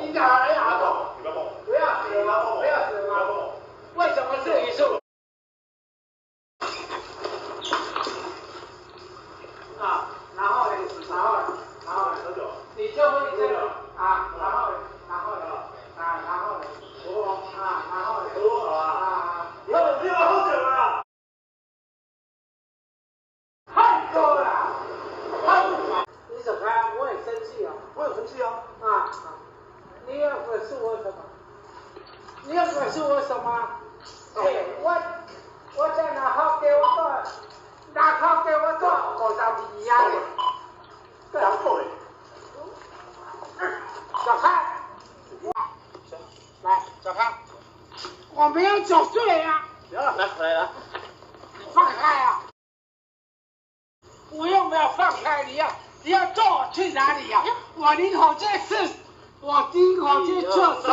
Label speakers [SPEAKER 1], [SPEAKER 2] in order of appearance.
[SPEAKER 1] 你干啥呀？
[SPEAKER 2] 不要碰！
[SPEAKER 1] 不要死吗？不要死吗？为什么是榆树？啊，然后呢？你就会这个啊，然后呢？然后呢？
[SPEAKER 2] 以后我不要喝酒了。
[SPEAKER 1] 太多了，你走开，我很生气啊！
[SPEAKER 2] 我有生气啊！
[SPEAKER 1] 你要粉饰我什么？你要粉饰我什么？我在拿好给我做，拿好给我做，52呀！
[SPEAKER 2] 然后嘞？
[SPEAKER 1] 小康，来，小康，我没有酒醉啊！
[SPEAKER 2] 行了，来，
[SPEAKER 1] 你放开啊！我又没有放开你要叫我去哪里呀？我第一口气就刺死